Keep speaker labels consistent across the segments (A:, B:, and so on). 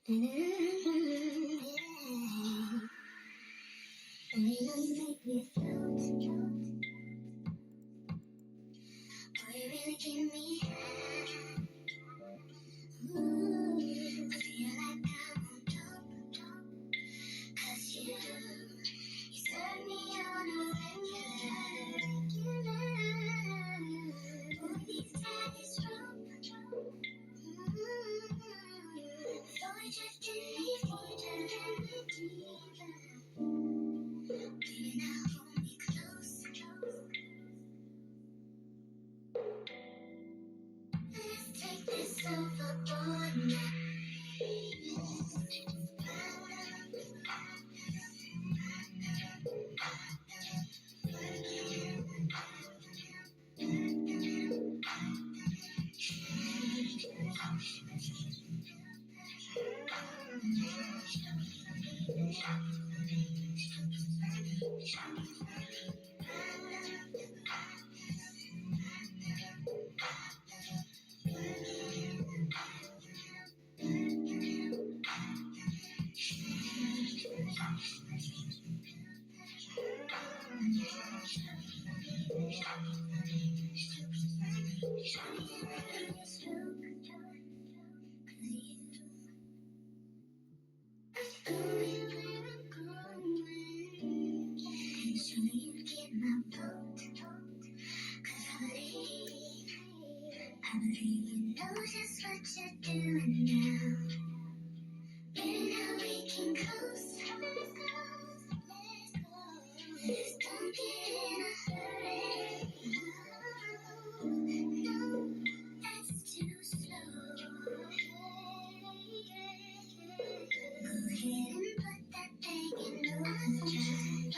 A: You make me float, boy, you really give me high. Ooh, I feel like I'm on top, 'cause you serve me on a regular. Boy, these daddies wrong. Though I just can't deeper, baby, now hold me close. Let's take this overboard now. I believe you know just what you're doing now. Baby, now we can coast. Let's don't get in a hurry. No, that's too slow. Go ahead and put that thing in overdrive.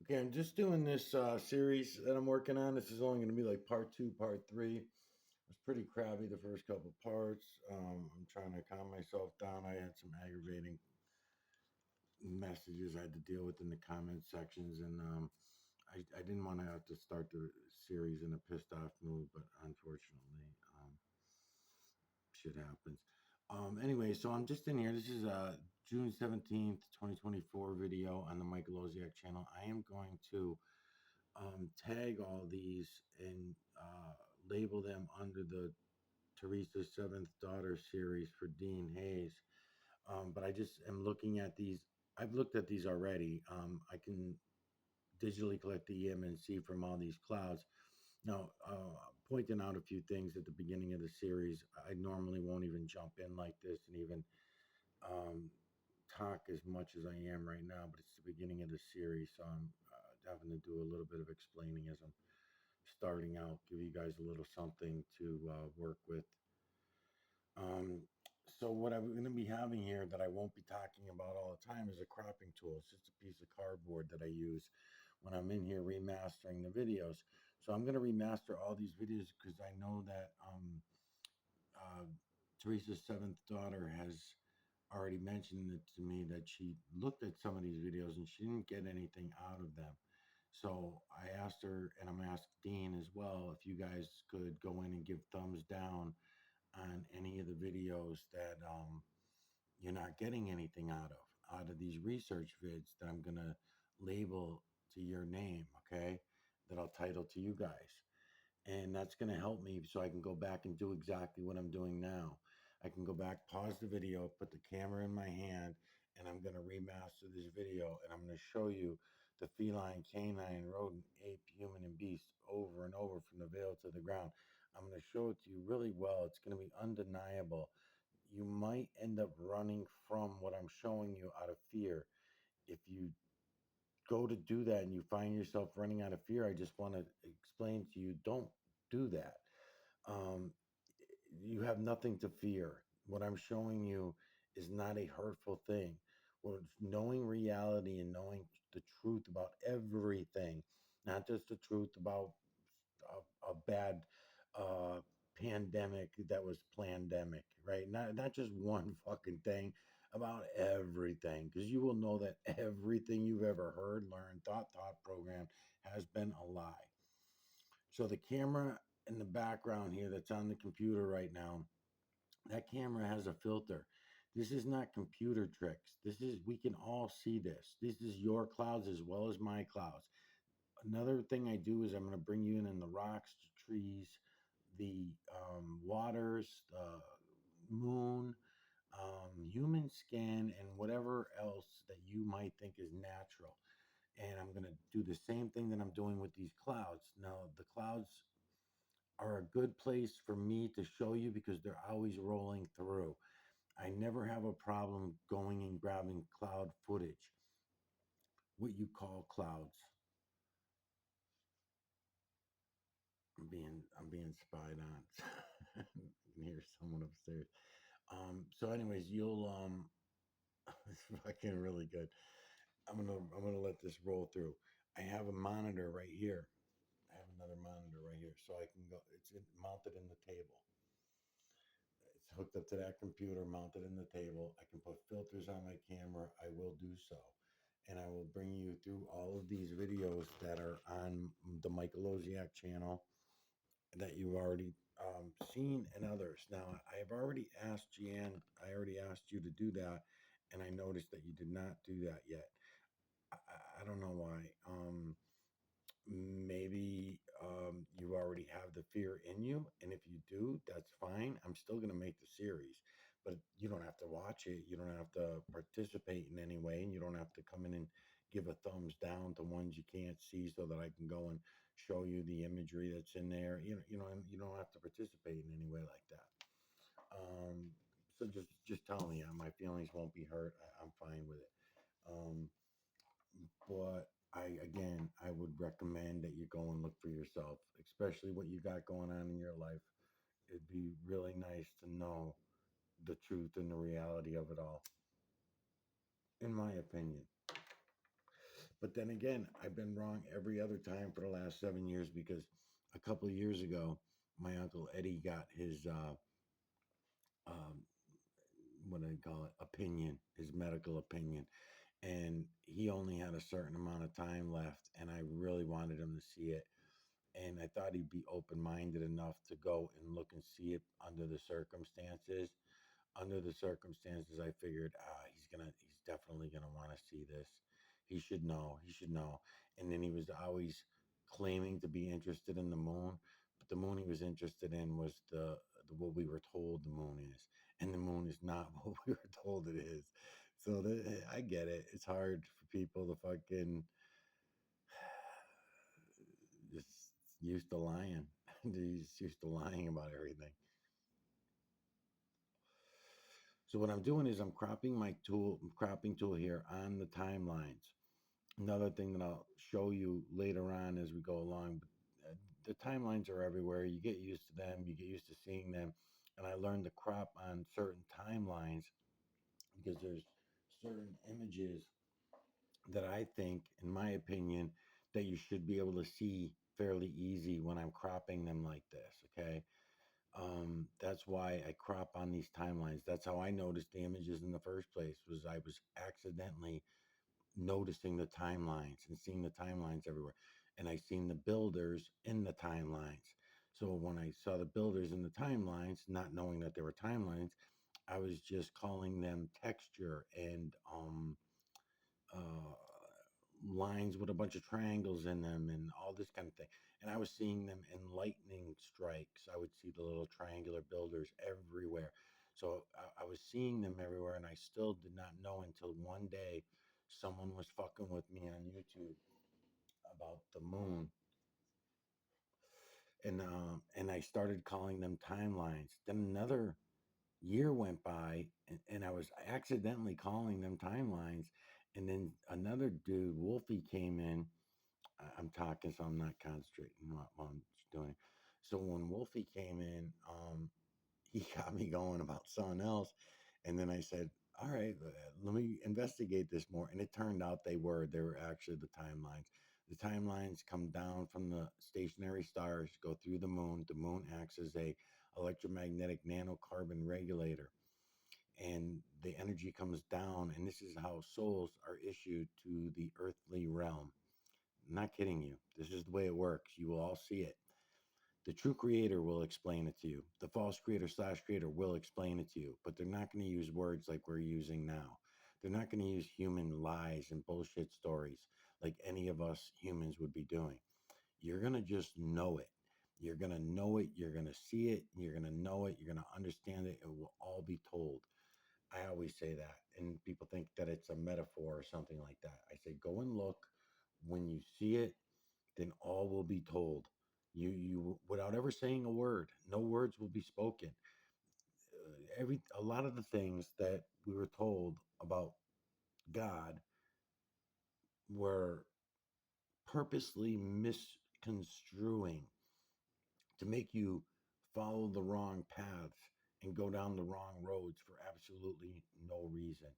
B: Okay, I'm just doing this series that I'm working on. This is only going to be like part two, part three. It was pretty crabby the first couple parts. I'm trying to calm myself down. I had some aggravating messages I had to deal with in the comment sections, and I didn't want to have to start the series in a pissed off mood, but unfortunately, shit happens. Anyway, so I'm just in here. This is June 17th, 2024 video on the Michael Oziak channel. I am going to tag all these and label them under the Teresa's Seventh Daughter series for Dean Hayes. But I just am looking at these. I've looked at these already. I can digitally collect the EMNC from all these clouds. Now, pointing out a few things at the beginning of the series, I normally won't even jump in like this and even um, talk as much as I am right now, but it's the beginning of the series, so I'm having to do a little bit of explaining as I'm starting out, give you guys a little something to work with. Um, so what I'm going to be having here that I won't be talking about all the time is a cropping tool. It's just a piece of cardboard that I use when I'm in here remastering the videos. So I'm going to remaster all these videos because I know that uh, Teresa's seventh daughter has already mentioned it to me that she looked at some of these videos and she didn't get anything out of them. So I asked her, and I'm going to ask Dean as well, if you guys could go in and give thumbs down on any of the videos that you're not getting anything out of these research vids that I'm gonna label to your name, okay? That I'll title to you guys. And that's gonna help me so I can go back and do exactly what I'm doing now. I can go back, pause the video, put the camera in my hand, and I'm gonna remaster this video and I'm gonna show you the feline, canine, rodent, ape, human, and beast over and over from the veil to the ground. I'm going to show it to you really well. It's going to be undeniable. You might end up running from what I'm showing you out of fear. If you go to do that and you find yourself running out of fear, I just want to explain to you, don't do that. Um, you have nothing to fear. What I'm showing you is not a hurtful thing. Well, knowing reality and knowing the truth about everything, not just the truth about a bad uh, pandemic that was plandemic, right? Not just one fucking thing, about everything, because you will know that everything you've ever heard, learned, thought, programmed has been a lie. So the camera in the background here that's on the computer right now, that camera has a filter. This is not computer tricks. This is, we can all see this. This is your clouds as well as my clouds. Another thing I do is I'm going to bring you in the rocks, the trees, the waters, the moon, human skin, and whatever else that you might think is natural. And I'm going to do the same thing that I'm doing with these clouds. Now, the clouds are a good place for me to show you because they're always rolling through. I never have a problem going and grabbing cloud footage, what you call clouds. I'm being spied on. I can hear someone upstairs. So anyways, you'll it's fucking really good. I'm gonna let this roll through. I have a monitor right here. I have another monitor right here, so I can go. Mounted in the table. It's hooked up to that computer, mounted in the table. I can put filters on my camera. I will do so. And I will bring you through all of these videos that are on the Michael Oziak channel that you've already seen and others. Now, I've already asked Jan, I already asked you to do that, and I noticed that you did not do that yet. I don't know why. Maybe you already have the fear in you, and if you do, that's fine. I'm still going to make the series, but you don't have to watch it. You don't have to participate in any way, and you don't have to come in and give a thumbs down to ones you can't see, so that I can go and show you the imagery that's in there. You don't have to participate in any way like that. So just tell me, my feelings won't be hurt. I'm fine with it. Um, but I would recommend that you go and look for yourself, especially what you got going on in your life. It'd be really nice to know the truth and the reality of it all, in my opinion. But then again, I've been wrong every other time for the last 7 years, because a couple of years ago, my uncle Eddie got his um, what do I call it, opinion, his medical opinion, and he only had a certain amount of time left, and I really wanted him to see it. And I thought he'd be open minded enough to go and look and see it under the circumstances. Under the circumstances, I figured, he's definitely gonna want to see this. He should know. He should know. And then he was always claiming to be interested in the moon, but the moon he was interested in was the what we were told the moon is, and the moon is not what we were told it is. So I get it. It's hard for people to fucking just used to lying. He's used to lying about everything. So what I'm doing is I'm cropping tool here on the timelines. Another thing that I'll show you later on as we go along. But the timelines are everywhere. You get used to them. You get used to seeing them. And I learned to crop on certain timelines because there's certain images that I think, in my opinion, that you should be able to see fairly easy when I'm cropping them like this. Okay. That's why I crop on these timelines. That's how I noticed the images in the first place. Was I was accidentally noticing the timelines and seeing the timelines everywhere, and I seen the builders in the timelines. So when I saw the builders in the timelines, not knowing that they were timelines, I was just calling them texture and uh, lines with a bunch of triangles in them and all this kind of thing. And I was seeing them in lightning strikes. I would see the little triangular builders everywhere. So I was seeing them everywhere, and I still did not know until one day someone was fucking with me on YouTube about the moon, and I started calling them timelines. Then another year went by, and I was accidentally calling them timelines. And then another dude, Wolfie, came in. I'm talking, so I'm not concentrating what I'm doing. So when Wolfie came in, he got me going about something else, and then I said, "All right, let me investigate this more." And it turned out they were actually the timelines. The timelines come down from the stationary stars, go through the moon. The moon acts as a electromagnetic nanocarbon regulator, and the energy comes down. And this is how souls are issued to the earthly realm. I'm not kidding you. This is the way it works. You will all see it. The true creator will explain it to you. The false creator slash creator will explain it to you, but they're not going to use words like we're using now. They're not going to use human lies and bullshit stories like any of us humans would be doing. You're going to just know it. You're going to know it. You're going to see it. You're going to know it. You're going to understand it. It will all be told. I always say that. And people think that it's a metaphor or something like that. I say, go and look. When you see it, then all will be told. You without ever saying a word, no words will be spoken. A lot of the things that we were told about God were purposely misconstruing to make you follow the wrong paths and go down the wrong roads for absolutely no reason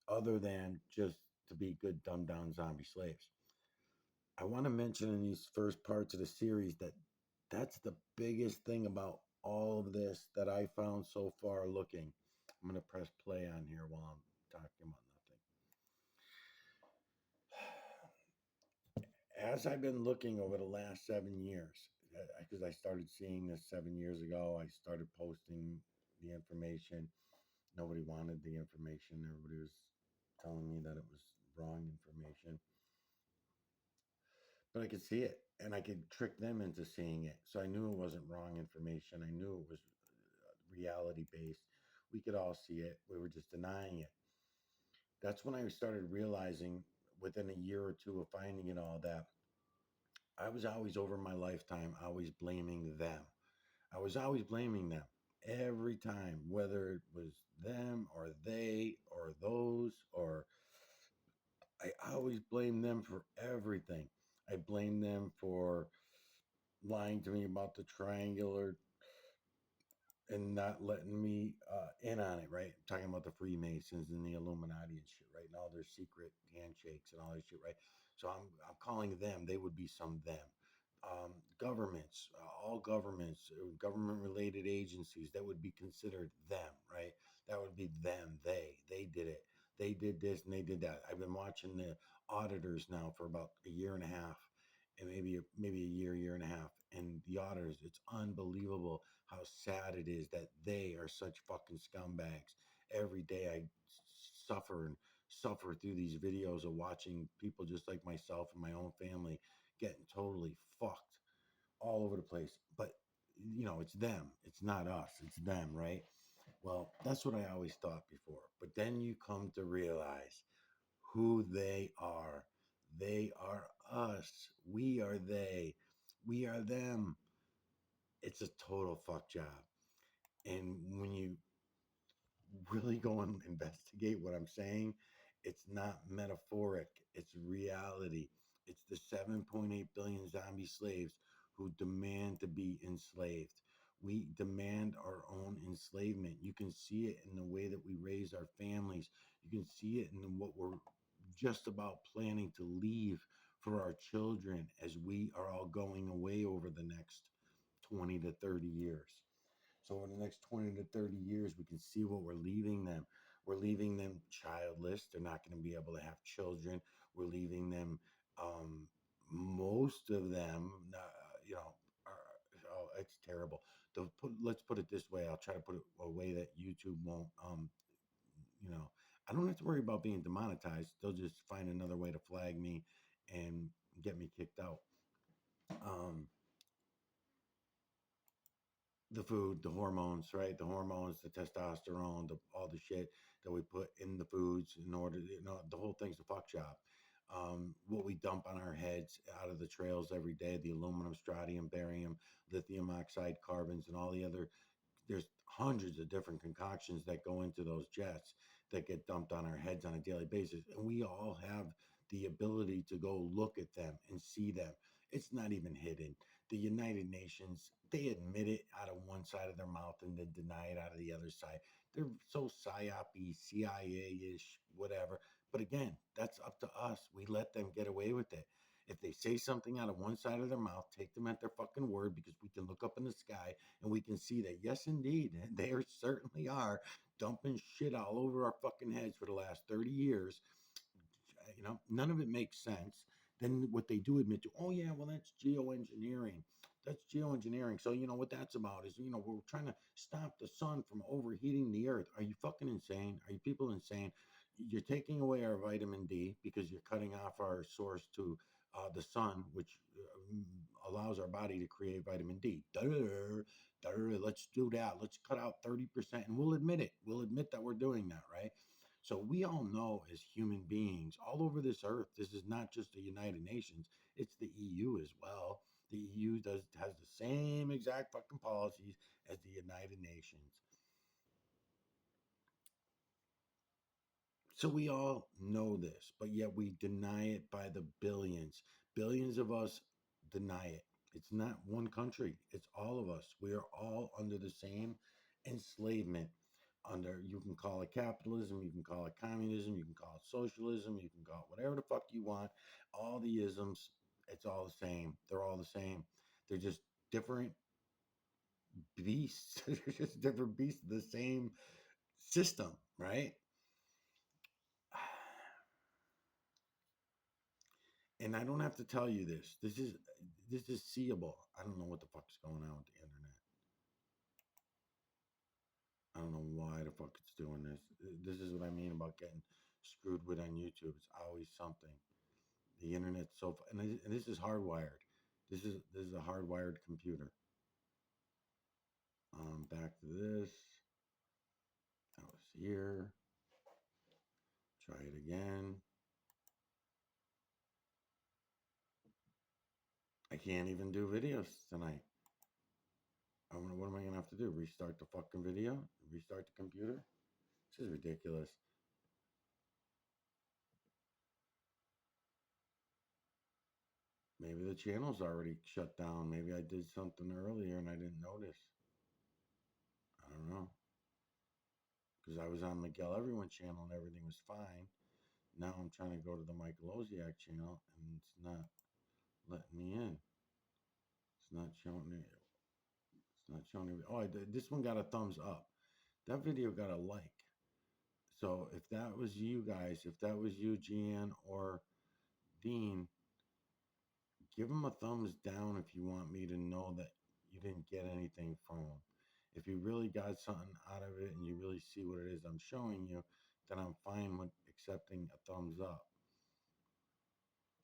B: other than just to be good dumbed down zombie slaves. I want to mention in these first parts of the series that that's the biggest thing about all of this that I found so far looking. I'm going to press play on here while I'm talking about nothing. As I've been looking over the last 7 years, because I started seeing this 7 years ago, I started posting the information. Nobody wanted the information. Everybody was telling me that it was wrong information. But I could see it and I could trick them into seeing it. So I knew it wasn't wrong information. I knew it was reality based. We could all see it. We were just denying it. That's when I started realizing within a year or two of finding it all that I was always over my lifetime, always blaming them. I was always blaming them every time, whether it was them or they or those, or I always blame them for everything. I blame them for lying to me about the triangular and not letting me in on it, right? I'm talking about the Freemasons and the Illuminati and shit, right? And all their secret handshakes and all that shit, right? So I'm calling them. They would be some them. Governments, all governments, government related agencies, that would be considered them, right? That would be them. They did it. they did this and they did that. I've been watching the auditors now for about a year and a half, and maybe a year and a half. And the auditors, it's unbelievable how sad it is that they are such fucking scumbags. Every day I suffer and suffer through these videos of watching people just like myself and my own family getting totally fucked all over the place. But it's them. It's not us. It's them, right? Well, that's what I always thought before. But then you come to realize who they are. They are us. We are they. We are them. It's a total fuck job. And when you really go and investigate what I'm saying, it's not metaphoric, it's reality. It's the 7.8 billion zombie slaves who demand to be enslaved. We demand our own enslavement. You can see it in the way that we raise our families. You can see it in what we're just about planning to leave for our children as we are all going away over the next 20 to 30 years. So in the next 20 to 30 years, we can see what we're leaving them. We're leaving them childless. They're not going to be able to have children. We're leaving them, most of them, oh, it's terrible. Let's put it this way. I'll try to put it a way that YouTube won't, you know, I don't have to worry about being demonetized. They'll just find another way to flag me and get me kicked out. Um, the food, the hormones, right? The hormones, the testosterone, all the shit that we put in the foods in order, the whole thing's a fuck job. What we dump on our heads out of the trails every day, the aluminum, strontium, barium, lithium oxide, carbons, and all the other, there's hundreds of different concoctions that go into those jets that get dumped on our heads on a daily basis. And we all have the ability to go look at them and see them. It's not even hidden. The United Nations, they admit it out of one side of their mouth and then deny it out of the other side. They're so psyop-y, CIA-ish, whatever. But again, that's up to us. We let them get away with it. If they say something out of one side of their mouth, take them at their fucking word, because we can look up in the sky and we can see that, yes, indeed, they certainly are dumping shit all over our fucking heads for the last 30 years. None of it makes sense. Then what they do admit to, oh yeah, well, that's geoengineering. That's geoengineering. So what that's about is, we're trying to stop the sun from overheating the earth. Are you fucking insane? Are you people insane? You're taking away our vitamin D because you're cutting off our source to the sun, which allows our body to create vitamin D. Let's do that. Let's cut out 30%, and we'll admit it. We'll admit that we're doing that, right? So we all know, as human beings all over this earth, this is not just the United Nations, it's the EU as well. The EU has the same exact fucking policies as the United Nations. So we all know this, but yet we deny it by the billions. Billions of us deny it. It's not one country, it's all of us. We are all under the same enslavement. You can call it capitalism, you can call it communism, you can call it socialism, you can call it whatever the fuck you want. All the isms, it's all the same. They're all the same. They're just different beasts. They're just different beasts of the same system, right? And I don't have to tell you this. This is seeable. I don't know what the fuck's going on with the internet. I don't know why the fuck it's doing this. This is what I mean about getting screwed with on YouTube. It's always something. The internet's and this is hardwired. This is a hardwired computer. Back to this. That was here. Try it again. I can't even do videos tonight. What am I gonna have to do? Restart the fucking video? Restart the computer? This is ridiculous. Maybe the channel's already shut down. Maybe I did something earlier and I didn't notice. I don't know. Because I was on Miguel Everyone channel and everything was fine. Now I'm trying to go to the Michael Oziak channel and it's not letting me in. It's not showing me. It's not showing me. Oh, this one got a thumbs up. That video got a like. So if that was you guys, if that was you, Gian or Dean, give them a thumbs down if you want me to know that you didn't get anything from them. If you really got something out of it and you really see what it is I'm showing you, then I'm fine with accepting a thumbs up.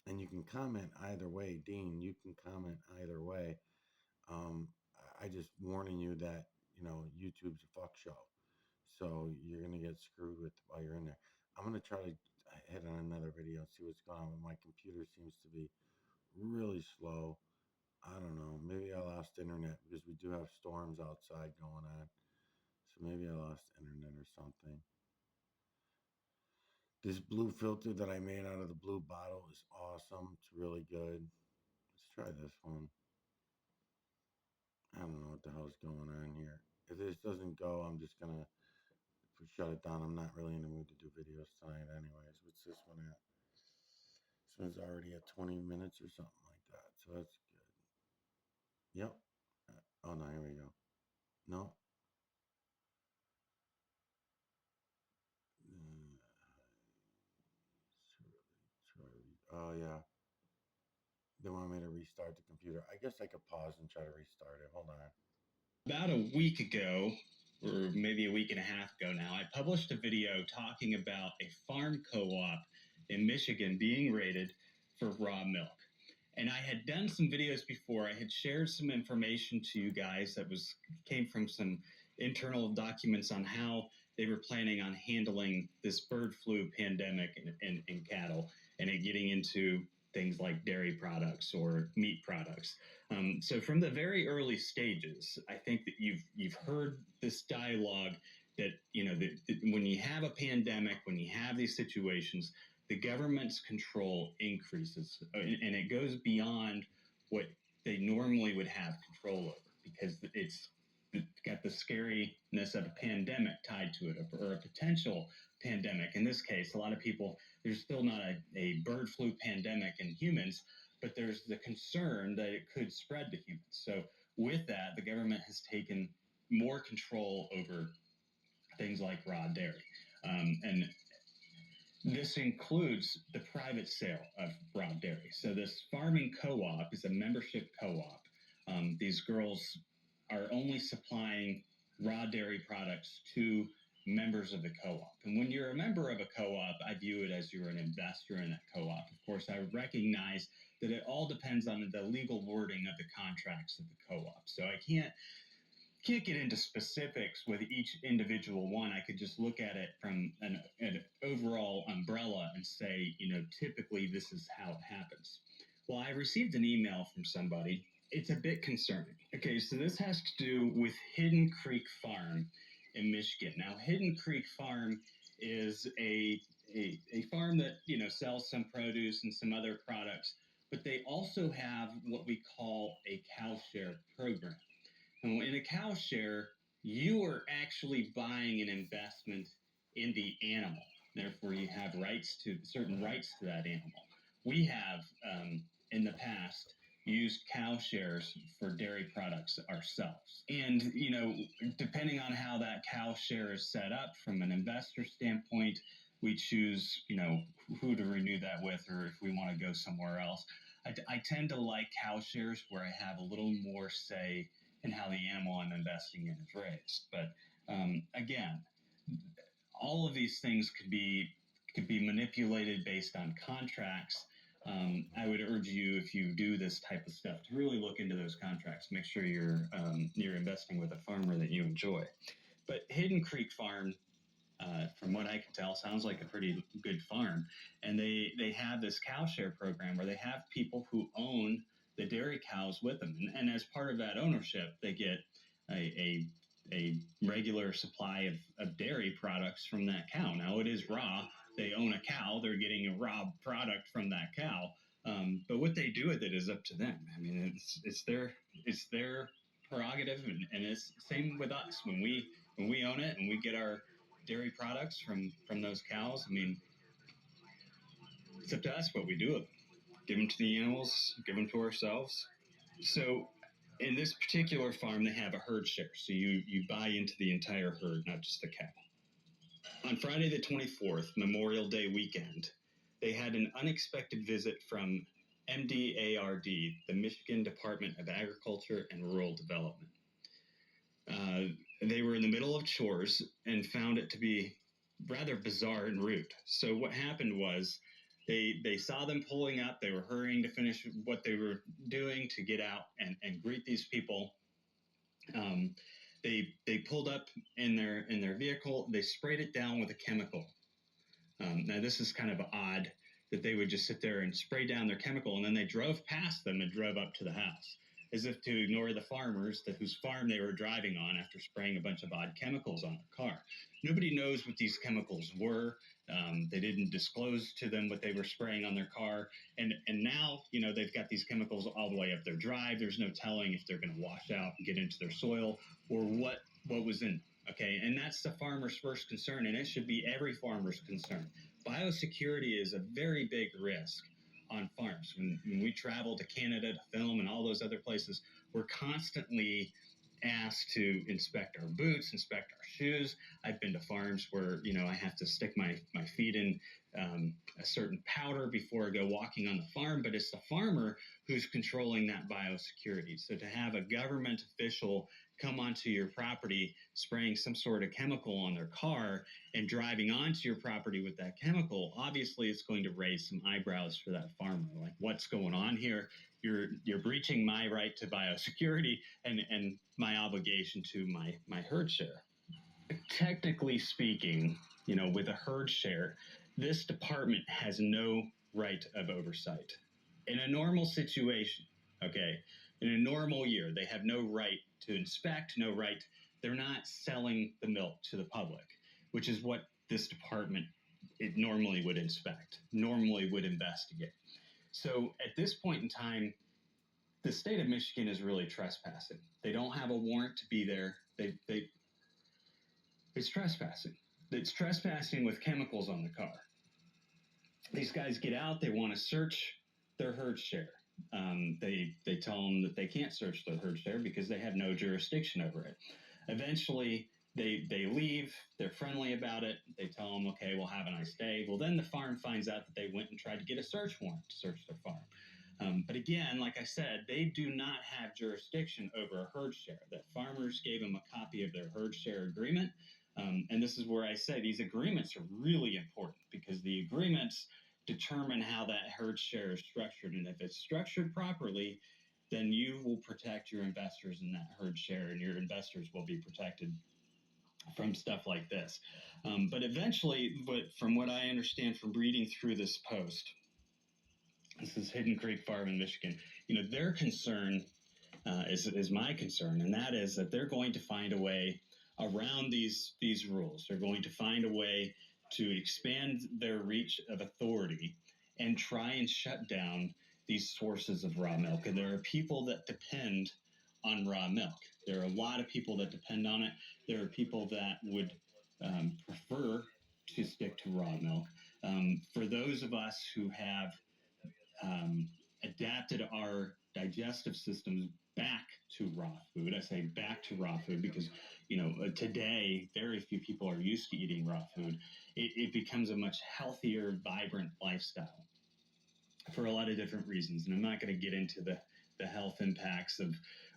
B: And you can comment either way. Dean, you can comment either way. I just warning you that, YouTube's a fuck show. So you're going to get screwed with while you're in there. I'm going to try to hit on another video and see what's going on. My computer seems to be really slow. I don't know. Maybe I lost internet because we do have storms outside going on. So maybe I lost internet or something. This blue filter that I made out of the blue bottle is awesome. It's really good. Let's try this one. I don't know what the hell's going on here. If this doesn't go, I'm just going to shut it down. I'm not really in the mood to do videos tonight anyways. What's this one at? This one's already at 20 minutes or something like that. So that's good. Yep. Oh, no, here we go. No. Oh, yeah. They want me to restart the computer. I guess I could pause and try to restart it. Hold on.
C: About a week ago, or maybe a week and a half ago now, I published a video talking about a farm co-op in Michigan being raided for raw milk. And I had done some videos before. I had shared some information to you guys that came from some internal documents on how they were planning on handling this bird flu pandemic in cattle, and it getting into things like dairy products or meat products. So from the very early stages, I think that you've heard this dialogue that that when you have a pandemic, when you have these situations, the government's control increases, and it goes beyond what they normally would have control over, because it's got the scariness of a pandemic tied to it, or a potential pandemic. In this case, a lot of people, there's still not a bird flu pandemic in humans, but there's the concern that it could spread to humans. So with that, the government has taken more control over things like raw dairy. And this includes the private sale of raw dairy. So this farming co-op is a membership co-op. These girls are only supplying raw dairy products to members of the co-op. And when you're a member of a co-op, I view it as you're an investor in that co-op. Of course, I recognize that it all depends on the legal wording of the contracts of the co-op. So I can't get into specifics with each individual one. I could just look at it from an overall umbrella and say, typically this is how it happens. Well, I received an email from somebody. It's a bit concerning. Okay, so this has to do with Hidden Creek Farm in Michigan. Now, Hidden Creek Farm is a farm that, sells some produce and some other products, but they also have what we call a cow share program. And in a cow share, you are actually buying an investment in the animal. Therefore, you have certain rights to that animal. We have, in the past, used cow shares for dairy products ourselves. And, depending on how that cow share is set up from an investor standpoint, we choose, who to renew that with, or if we want to go somewhere else. I tend to like cow shares where I have a little more say in how the animal I'm investing in is raised. But again, all of these things could be manipulated based on contracts. I would urge you, if you do this type of stuff, to really look into those contracts. Make sure you're investing with a farmer that you enjoy. But Hidden Creek Farm, from what I can tell, sounds like a pretty good farm. And they have this cow share program where they have people who own the dairy cows with them. And as part of that ownership, they get a regular supply of dairy products from that cow. Now, it is raw. They own a cow. They're getting a raw product from that cow. But what they do with it is up to them. I mean, it's their prerogative, and it's same with us. When we own it and we get our dairy products from those cows, I mean, it's up to us what we do with them. Give them to the animals, give them to ourselves. So in this particular farm, they have a herd share. So you buy into the entire herd, not just the cow. On Friday the 24th, Memorial Day weekend, they had an unexpected visit from MDARD, the Michigan Department of Agriculture and Rural Development. They were in the middle of chores and found it to be rather bizarre and rude. So what happened was they saw them pulling up. They were hurrying to finish what they were doing to get out and greet these people. They pulled up in their vehicle. They sprayed it down with a chemical. Now this is kind of odd that they would just sit there and spray down their chemical, and then they drove past them and drove up to the house, as if to ignore the farmers whose farm they were driving on after spraying a bunch of odd chemicals on their car. Nobody knows what these chemicals were. They didn't disclose to them what they were spraying on their car. And now, they've got these chemicals all the way up their drive. There's no telling if they're going to wash out and get into their soil or what was in them. Okay, and that's the farmer's first concern, and it should be every farmer's concern. Biosecurity is a very big risk on farms. When we travel to Canada to film and all those other places, we're constantly asked to inspect our boots, inspect our shoes. I've been to farms where, I have to stick my feet in a certain powder before I go walking on the farm, but it's the farmer who's controlling that biosecurity. So to have a government official come onto your property spraying some sort of chemical on their car and driving onto your property with that chemical, obviously it's going to raise some eyebrows for that farmer. Like, what's going on here? You're breaching my right to biosecurity and my obligation to my herd share. Technically speaking, with a herd share, this department has no right of oversight. In a normal situation, okay, in a normal year, they have no right to inspect, no right. They're not selling the milk to the public, which is what this department normally would inspect, normally would investigate. So at this point in time, the state of Michigan is really trespassing. They don't have a warrant to be there. It's trespassing. It's trespassing with chemicals on the car. These guys get out. They want to search their herd share. They tell them that they can't search their herd share because they have no jurisdiction over it. Eventually, they leave. They're friendly about it. They tell them, okay, well, have a nice day. Well, then the farm finds out that they went and tried to get a search warrant to search their farm. But again, like I said, they do not have jurisdiction over a herd share. That farmers gave them a copy of their herd share agreement. And this is where I say these agreements are really important because the agreements determine how that herd share is structured. And if it's structured properly, then you will protect your investors in that herd share, and your investors will be protected from stuff like this. But eventually, from what I understand from reading through this post, this is Hidden Creek Farm in Michigan, their concern is my concern, and that is that they're going to find a way around these rules. They're going to find a way to expand their reach of authority and try and shut down these sources of raw milk. And there are people that depend on raw milk. There are a lot of people that depend on it. There are people that would prefer to stick to raw milk. For those of us who have adapted our digestive systems back to raw food, I say back to raw food because, today very few people are used to eating raw food. It becomes a much healthier, vibrant lifestyle for a lot of different reasons. And I'm not going to get into the health impacts of,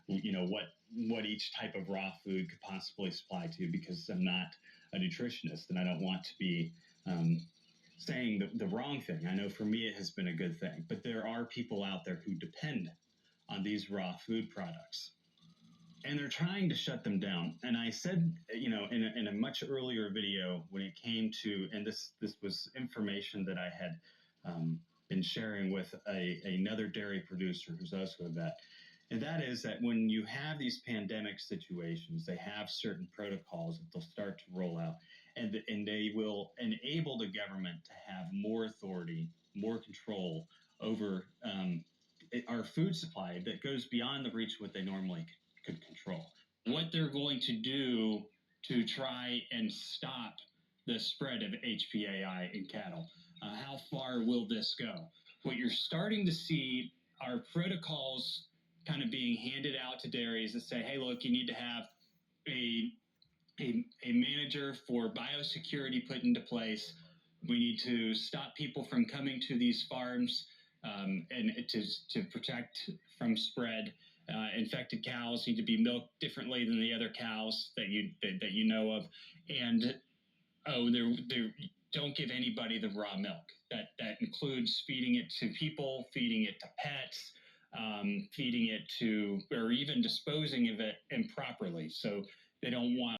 C: what each type of raw food could possibly supply to, because I'm not a nutritionist and I don't want to be saying the wrong thing. I know for me it has been a good thing, but there are people out there who depend on these raw food products, and they're trying to shut them down. And I said, in a much earlier video when it came to, and this was information that I had been sharing with another dairy producer who's also a vet, and that is that when you have these pandemic situations, they have certain protocols that they'll start to roll out, and they will enable the government to have more authority, more control over our food supply that goes beyond the reach of what they normally could control. What they're going to do to try and stop the spread of HPAI in cattle. How far will this go? What you're starting to see are protocols kind of being handed out to dairies that say, hey, look, you need to have a a manager for biosecurity put into place. We need to stop people from coming to these farms and to protect from spread. Infected cows need to be milked differently than the other cows that you know of, and don't give anybody the raw milk. That includes feeding it to people, feeding it to pets, feeding it to, or even disposing of it improperly. So they don't want